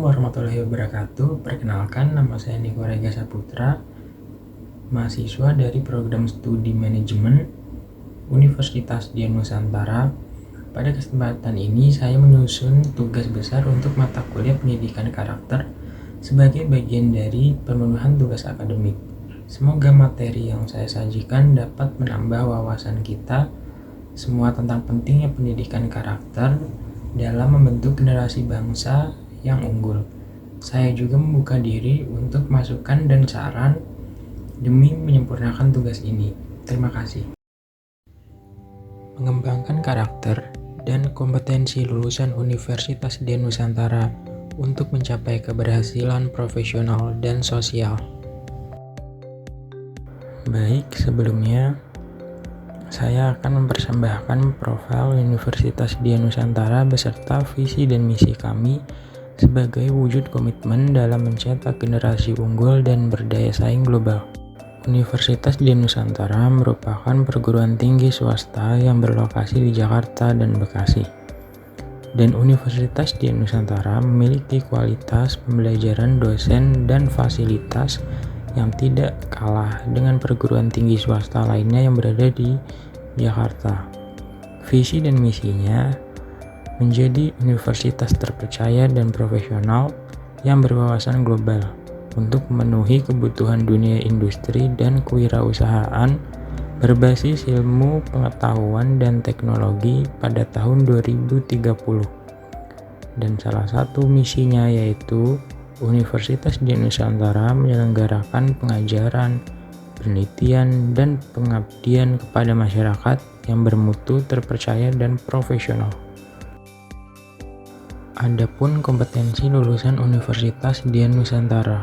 Assalamualaikum warahmatullahi wabarakatuh. Perkenalkan, nama saya Niko Rega Saputra, mahasiswa dari program studi manajemen Universitas Dian Nusantara. Pada kesempatan ini, saya menyusun tugas besar untuk mata kuliah pendidikan karakter sebagai bagian dari pemenuhan tugas akademik. Semoga materi yang saya sajikan dapat menambah wawasan kita semua tentang pentingnya pendidikan karakter dalam membentuk generasi bangsa yang unggul. Saya juga membuka diri untuk masukan dan saran demi menyempurnakan tugas ini. Terima kasih. Mengembangkan karakter dan kompetensi lulusan Universitas Dian Nusantara untuk mencapai keberhasilan profesional dan sosial. Baik, sebelumnya saya akan mempersembahkan profil Universitas Dian Nusantara beserta visi dan misi kami sebagai wujud komitmen dalam mencetak generasi unggul dan berdaya saing global. Universitas Dian Nusantara merupakan perguruan tinggi swasta yang berlokasi di Jakarta dan Bekasi. Dan Universitas Dian Nusantara memiliki kualitas pembelajaran dosen dan fasilitas yang tidak kalah dengan perguruan tinggi swasta lainnya yang berada di Jakarta. Visi dan misinya menjadi universitas terpercaya dan profesional yang berwawasan global untuk memenuhi kebutuhan dunia industri dan kewirausahaan berbasis ilmu pengetahuan dan teknologi pada tahun 2030. Dan salah satu misinya yaitu Universitas Dian Nusantara menyelenggarakan pengajaran, penelitian, dan pengabdian kepada masyarakat yang bermutu, terpercaya, dan profesional. Adapun kompetensi lulusan Universitas Dian Nusantara.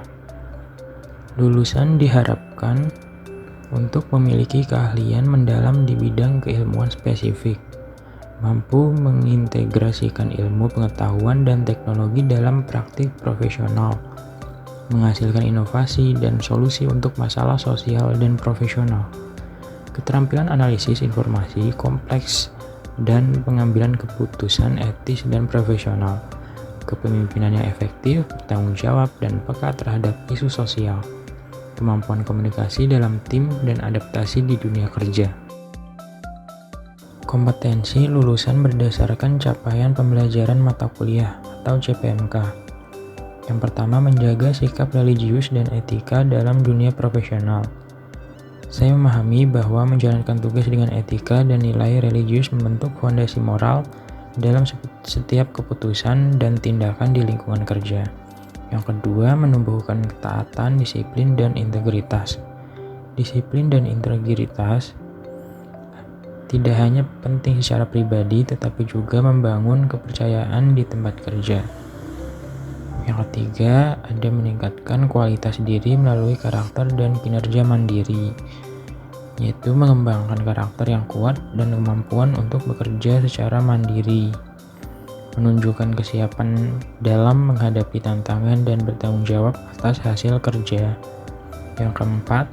Lulusan diharapkan untuk memiliki keahlian mendalam di bidang keilmuan spesifik, mampu mengintegrasikan ilmu pengetahuan dan teknologi dalam praktik profesional, menghasilkan inovasi dan solusi untuk masalah sosial dan profesional, keterampilan analisis informasi kompleks dan pengambilan keputusan etis dan profesional, kepemimpinan yang efektif, bertanggung jawab, dan peka terhadap isu sosial, kemampuan komunikasi dalam tim, dan adaptasi di dunia kerja. Kompetensi lulusan berdasarkan capaian pembelajaran mata kuliah atau CPMK. Yang pertama, menjaga sikap religius dan etika dalam dunia profesional. Saya memahami bahwa menjalankan tugas dengan etika dan nilai religius membentuk fondasi moral dalam setiap keputusan dan tindakan di lingkungan kerja. Yang kedua, menumbuhkan ketaatan, disiplin, dan integritas. Disiplin dan integritas tidak hanya penting secara pribadi, tetapi juga membangun kepercayaan di tempat kerja. Yang ketiga, ada meningkatkan kualitas diri melalui karakter dan kinerja mandiri, yaitu mengembangkan karakter yang kuat dan kemampuan untuk bekerja secara mandiri, menunjukkan kesiapan dalam menghadapi tantangan dan bertanggung jawab atas hasil kerja. Yang keempat,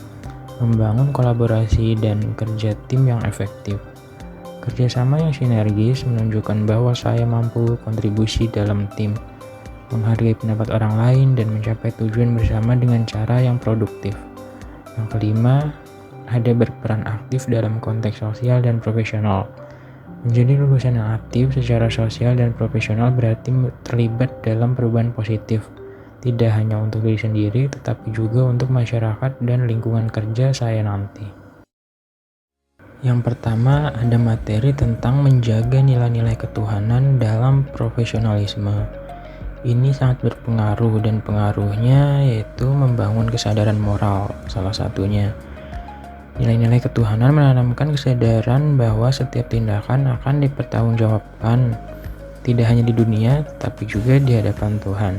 membangun kolaborasi dan kerja tim yang efektif. Kerjasama yang sinergis menunjukkan bahwa saya mampu kontribusi dalam tim, menghargai pendapat orang lain, dan mencapai tujuan bersama dengan cara yang produktif. Yang kelima, ada berperan aktif dalam konteks sosial dan profesional. Menjadi lulusan yang aktif secara sosial dan profesional berarti terlibat dalam perubahan positif, tidak hanya untuk diri sendiri, tetapi juga untuk masyarakat dan lingkungan kerja saya nanti. Yang pertama, ada materi tentang menjaga nilai-nilai ketuhanan dalam profesionalisme. Ini sangat berpengaruh, dan pengaruhnya yaitu membangun kesadaran moral, salah satunya. Nilai-nilai ketuhanan menanamkan kesadaran bahwa setiap tindakan akan dipertanggungjawabkan, tidak hanya di dunia, tetapi juga di hadapan Tuhan.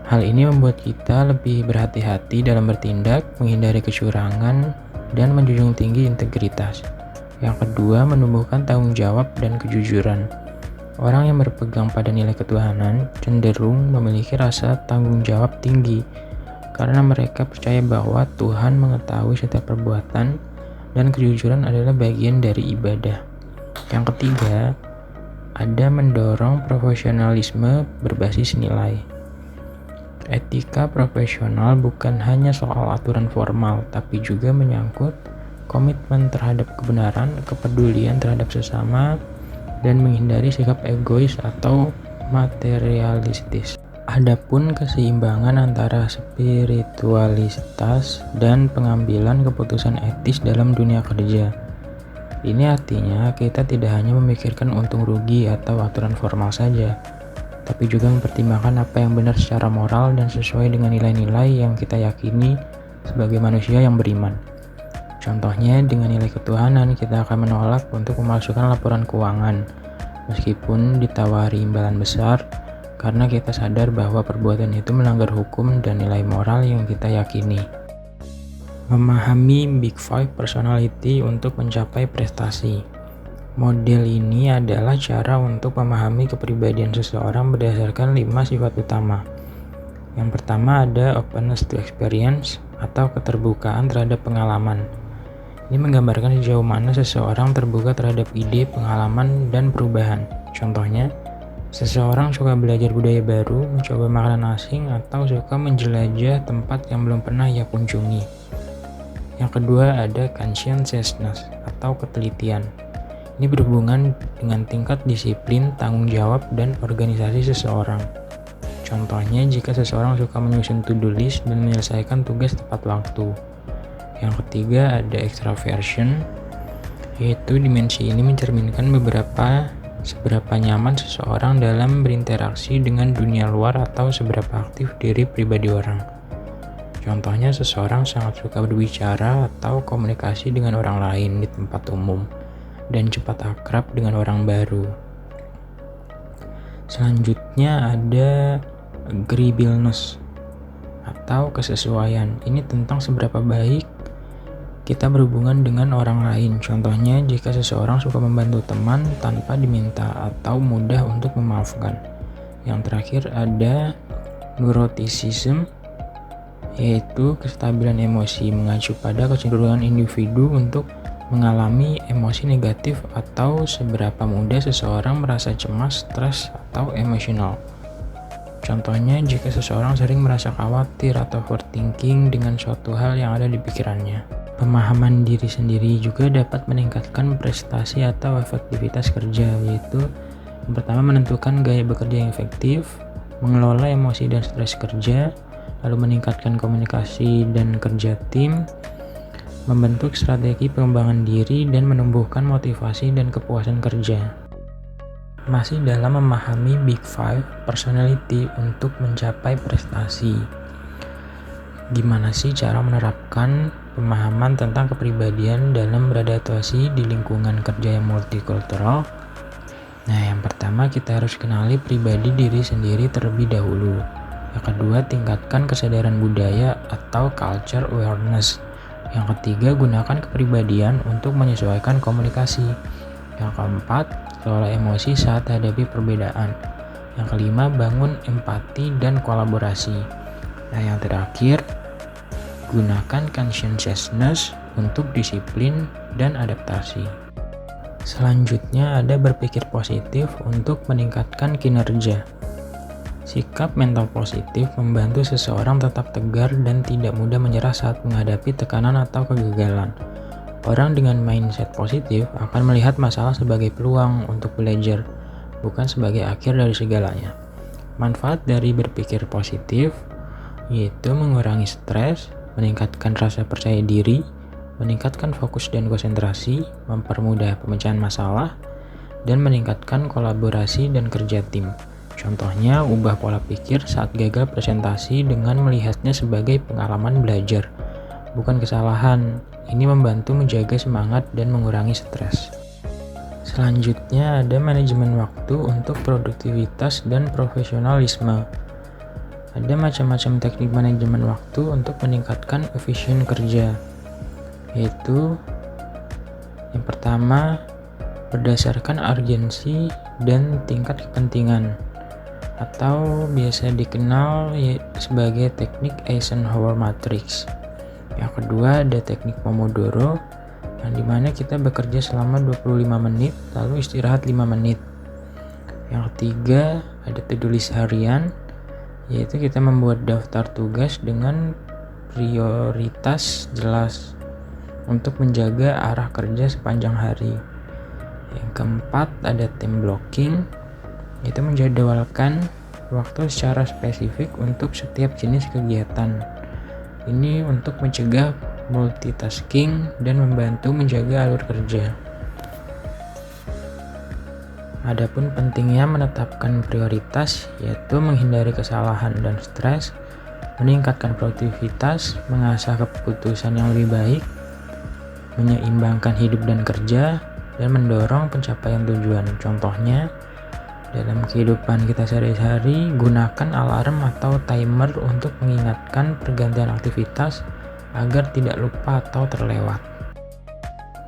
Hal ini membuat kita lebih berhati-hati dalam bertindak, menghindari kecurangan, dan menjunjung tinggi integritas. Yang kedua, menumbuhkan tanggung jawab dan kejujuran. Orang yang berpegang pada nilai ketuhanan cenderung memiliki rasa tanggung jawab tinggi, karena mereka percaya bahwa Tuhan mengetahui setiap perbuatan, dan kejujuran adalah bagian dari ibadah. Yang ketiga, ada mendorong profesionalisme berbasis nilai. Etika profesional bukan hanya soal aturan formal, tapi juga menyangkut komitmen terhadap kebenaran, kepedulian terhadap sesama, dan menghindari sikap egois atau materialistis. Adapun keseimbangan antara spiritualitas dan pengambilan keputusan etis dalam dunia kerja. Ini artinya kita tidak hanya memikirkan untung rugi atau aturan formal saja, tapi juga mempertimbangkan apa yang benar secara moral dan sesuai dengan nilai-nilai yang kita yakini sebagai manusia yang beriman. Contohnya, dengan nilai ketuhanan, kita akan menolak untuk memalsukan laporan keuangan, meskipun ditawari imbalan besar, karena kita sadar bahwa perbuatan itu melanggar hukum dan nilai moral yang kita yakini. Memahami Big Five Personality untuk mencapai prestasi. Model ini adalah cara untuk memahami kepribadian seseorang berdasarkan 5 sifat utama. Yang pertama ada openness to experience atau keterbukaan terhadap pengalaman. Ini menggambarkan sejauh mana seseorang terbuka terhadap ide, pengalaman, dan perubahan. Contohnya, seseorang suka belajar budaya baru, mencoba makanan asing, atau suka menjelajah tempat yang belum pernah ia kunjungi. Yang kedua ada conscientiousness atau ketelitian. Ini berhubungan dengan tingkat disiplin, tanggung jawab, dan organisasi seseorang. Contohnya, jika seseorang suka menyusun to-do list dan menyelesaikan tugas tepat waktu. Yang ketiga ada extraversion, yaitu dimensi ini mencerminkan seberapa nyaman seseorang dalam berinteraksi dengan dunia luar atau seberapa aktif diri pribadi orang. Contohnya, seseorang sangat suka berbicara atau komunikasi dengan orang lain di tempat umum dan cepat akrab dengan orang baru. Selanjutnya ada agreeableness atau kesesuaian. Ini tentang seberapa baik kita berhubungan dengan orang lain. Contohnya, jika seseorang suka membantu teman tanpa diminta atau mudah untuk memaafkan. Yang terakhir ada neuroticism, yaitu kestabilan emosi, mengacu pada kecenderungan individu untuk mengalami emosi negatif atau seberapa mudah seseorang merasa cemas, stres, atau emosional. Contohnya, jika seseorang sering merasa khawatir atau overthinking dengan suatu hal yang ada di pikirannya. Pemahaman diri sendiri juga dapat meningkatkan prestasi atau efektivitas kerja, yaitu yang pertama menentukan gaya bekerja yang efektif, mengelola emosi dan stres kerja, lalu meningkatkan komunikasi dan kerja tim, membentuk strategi pengembangan diri, dan menumbuhkan motivasi dan kepuasan kerja. Masih dalam memahami Big Five Personality untuk mencapai prestasi. Gimana sih cara menerapkan pemahaman tentang kepribadian dalam beradaptasi di lingkungan kerja yang multikultural? Nah, yang pertama kita harus kenali pribadi diri sendiri terlebih dahulu. Yang kedua, tingkatkan kesadaran budaya atau culture awareness. Yang ketiga, gunakan kepribadian untuk menyesuaikan komunikasi. Yang keempat, kelola emosi saat hadapi perbedaan. Yang kelima, bangun empati dan kolaborasi. Nah, yang terakhir, gunakan conscientiousness untuk disiplin dan adaptasi. Selanjutnya ada berpikir positif untuk meningkatkan kinerja. Sikap mental positif membantu seseorang tetap tegar dan tidak mudah menyerah saat menghadapi tekanan atau kegagalan. Orang dengan mindset positif akan melihat masalah sebagai peluang untuk belajar, bukan sebagai akhir dari segalanya. Manfaat dari berpikir positif yaitu mengurangi stres, meningkatkan rasa percaya diri, meningkatkan fokus dan konsentrasi, mempermudah pemecahan masalah, dan meningkatkan kolaborasi dan kerja tim. Contohnya, ubah pola pikir saat gagal presentasi dengan melihatnya sebagai pengalaman belajar, bukan kesalahan. Ini membantu menjaga semangat dan mengurangi stres. Selanjutnya ada manajemen waktu untuk produktivitas dan profesionalisme. Ada macam-macam teknik manajemen waktu untuk meningkatkan efisien kerja, yaitu yang pertama, berdasarkan urgensi dan tingkat kepentingan, atau biasa dikenal sebagai teknik Eisenhower Matrix. Yang kedua ada teknik Pomodoro, yang dimana kita bekerja selama 25 menit lalu istirahat 5 menit. Yang ketiga, ada to-do list harian, yaitu kita membuat daftar tugas dengan prioritas jelas untuk menjaga arah kerja sepanjang hari. Yang keempat, ada time blocking, yaitu menjadwalkan waktu secara spesifik untuk setiap jenis kegiatan. Ini untuk mencegah multitasking dan membantu menjaga alur kerja. Adapun pentingnya menetapkan prioritas, yaitu menghindari kesalahan dan stres, meningkatkan produktivitas, mengasah keputusan yang lebih baik, menyeimbangkan hidup dan kerja, dan mendorong pencapaian tujuan. Contohnya, dalam kehidupan kita sehari-hari, gunakan alarm atau timer untuk mengingatkan pergantian aktivitas agar tidak lupa atau terlewat.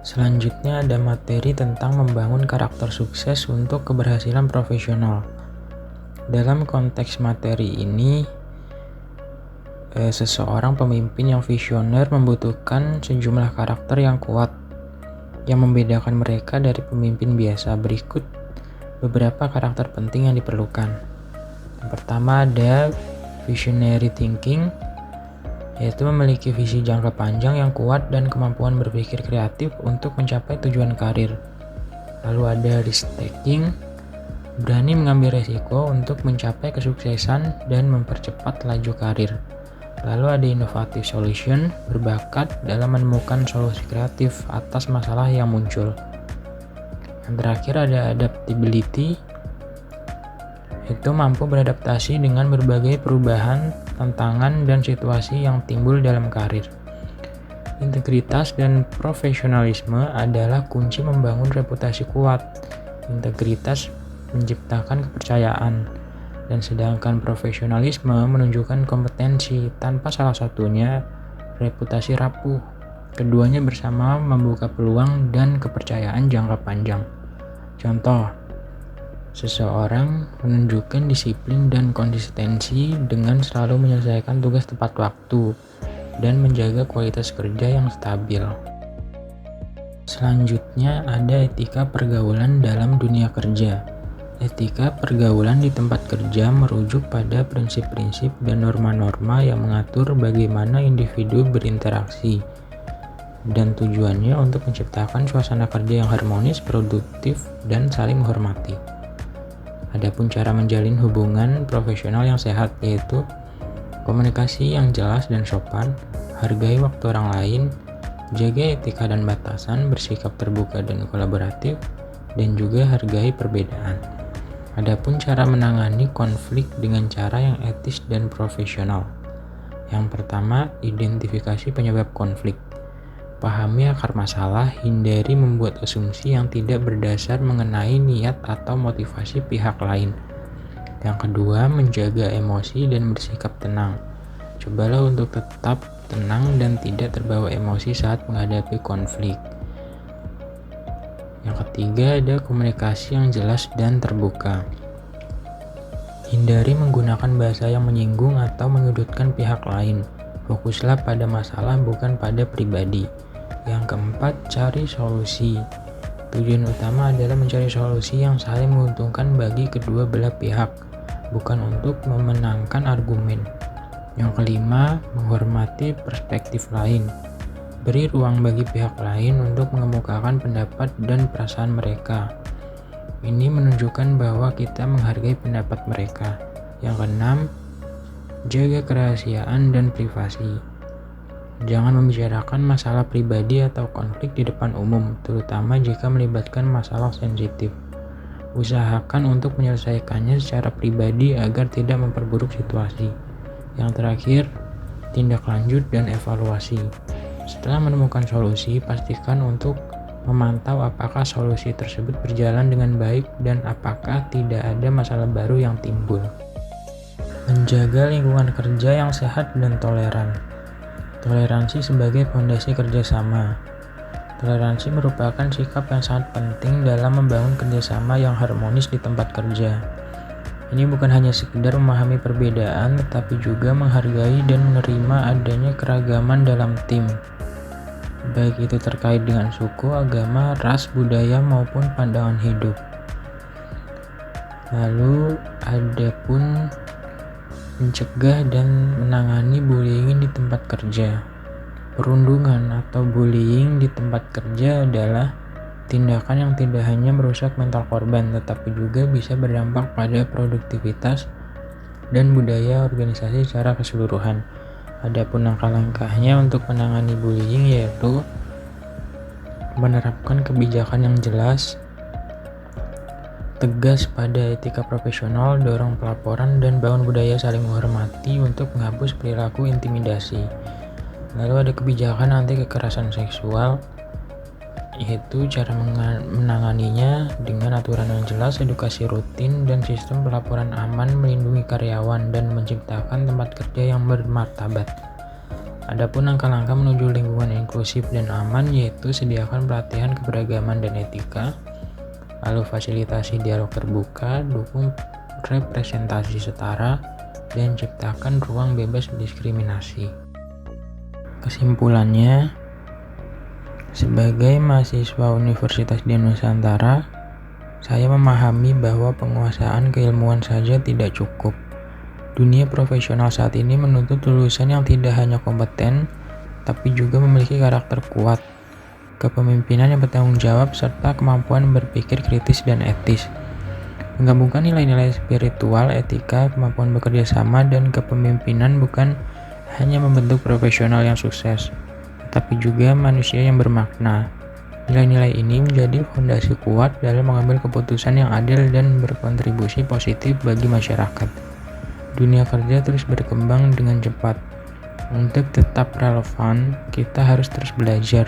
Selanjutnya ada materi tentang membangun karakter sukses untuk keberhasilan profesional. Dalam konteks materi ini, seseorang pemimpin yang visioner membutuhkan sejumlah karakter yang kuat yang membedakan mereka dari pemimpin biasa. Berikut beberapa karakter penting yang diperlukan. Yang pertama ada visionary thinking, yaitu memiliki visi jangka panjang yang kuat dan kemampuan berpikir kreatif untuk mencapai tujuan karir. Lalu ada risk taking, berani mengambil resiko untuk mencapai kesuksesan dan mempercepat laju karir. Lalu ada innovative solution, berbakat dalam menemukan solusi kreatif atas masalah yang muncul. Yang terakhir ada adaptability, itu mampu beradaptasi dengan berbagai perubahan, tantangan, dan situasi yang timbul dalam karir. Integritas dan profesionalisme adalah kunci membangun reputasi kuat. Integritas menciptakan kepercayaan, dan sedangkan profesionalisme menunjukkan kompetensi. Tanpa salah satunya, reputasi rapuh. Keduanya bersama membuka peluang dan kepercayaan jangka panjang. Contoh, seseorang menunjukkan disiplin dan konsistensi dengan selalu menyelesaikan tugas tepat waktu dan menjaga kualitas kerja yang stabil. Selanjutnya ada etika pergaulan dalam dunia kerja. Etika pergaulan di tempat kerja merujuk pada prinsip-prinsip dan norma-norma yang mengatur bagaimana individu berinteraksi, dan tujuannya untuk menciptakan suasana kerja yang harmonis, produktif, dan saling menghormati. Adapun cara menjalin hubungan profesional yang sehat, yaitu komunikasi yang jelas dan sopan, hargai waktu orang lain, jaga etika dan batasan, bersikap terbuka dan kolaboratif, dan juga hargai perbedaan. Adapun cara menangani konflik dengan cara yang etis dan profesional. Yang pertama, identifikasi penyebab konflik. Pahami akar masalah, hindari membuat asumsi yang tidak berdasar mengenai niat atau motivasi pihak lain. Yang kedua, menjaga emosi dan bersikap tenang. Cobalah untuk tetap tenang dan tidak terbawa emosi saat menghadapi konflik. Yang ketiga, ada komunikasi yang jelas dan terbuka. Hindari menggunakan bahasa yang menyinggung atau menyudutkan pihak lain. Fokuslah pada masalah, bukan pada pribadi. Yang keempat, cari solusi. Tujuan utama adalah mencari solusi yang saling menguntungkan bagi kedua belah pihak, bukan untuk memenangkan argumen. Yang kelima, menghormati perspektif lain. Beri ruang bagi pihak lain untuk mengemukakan pendapat dan perasaan mereka. Ini menunjukkan bahwa kita menghargai pendapat mereka. Yang keenam, jaga kerahasiaan dan privasi. Jangan membicarakan masalah pribadi atau konflik di depan umum, terutama jika melibatkan masalah sensitif. Usahakan untuk menyelesaikannya secara pribadi agar tidak memperburuk situasi. Yang terakhir, tindak lanjut dan evaluasi. Setelah menemukan solusi, pastikan untuk memantau apakah solusi tersebut berjalan dengan baik dan apakah tidak ada masalah baru yang timbul. Menjaga lingkungan kerja yang sehat dan toleran. Toleransi sebagai fondasi kerjasama. Toleransi merupakan sikap yang sangat penting dalam membangun kerjasama yang harmonis di tempat kerja. Ini bukan hanya sekedar memahami perbedaan, tetapi juga menghargai dan menerima adanya keragaman dalam tim, baik itu terkait dengan suku, agama, ras, budaya, maupun pandangan hidup. Lalu ada pun mencegah dan menangani bullying di tempat kerja. Perundungan atau bullying di tempat kerja adalah tindakan yang tidak hanya merusak mental korban, tetapi juga bisa berdampak pada produktivitas dan budaya organisasi secara keseluruhan. Adapun langkah-langkahnya untuk menangani bullying yaitu menerapkan kebijakan yang jelas, tegas pada etika profesional, dorong pelaporan, dan bangun budaya saling menghormati untuk menghapus perilaku intimidasi. Lalu ada kebijakan anti kekerasan seksual, yaitu cara menanganinya dengan aturan yang jelas, edukasi rutin, dan sistem pelaporan aman, melindungi karyawan, dan menciptakan tempat kerja yang bermartabat. Adapun langkah-langkah menuju lingkungan inklusif dan aman yaitu sediakan pelatihan keberagaman dan etika, lalu fasilitasi dialog terbuka, dukung representasi setara, dan ciptakan ruang bebas diskriminasi. Kesimpulannya, sebagai mahasiswa Universitas di Nusantara, saya memahami bahwa penguasaan keilmuan saja tidak cukup. Dunia profesional saat ini menuntut lulusan yang tidak hanya kompeten, tapi juga memiliki karakter kuat, kepemimpinan yang bertanggung jawab, serta kemampuan berpikir kritis dan etis. Menggabungkan nilai-nilai spiritual, etika, kemampuan bekerja sama, dan kepemimpinan bukan hanya membentuk profesional yang sukses, tapi juga manusia yang bermakna. Nilai-nilai ini menjadi fondasi kuat dalam mengambil keputusan yang adil dan berkontribusi positif bagi masyarakat. Dunia kerja terus berkembang dengan cepat. Untuk tetap relevan, kita harus terus belajar,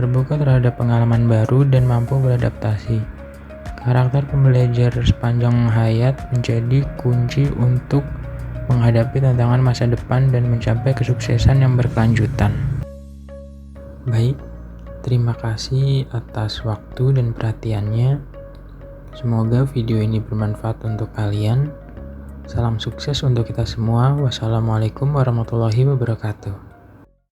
terbuka terhadap pengalaman baru, dan mampu beradaptasi. Karakter pembelajar sepanjang hayat menjadi kunci untuk menghadapi tantangan masa depan dan mencapai kesuksesan yang berkelanjutan. Baik, terima kasih atas waktu dan perhatiannya. Semoga video ini bermanfaat untuk kalian. Salam sukses untuk kita semua. Wassalamualaikum warahmatullahi wabarakatuh.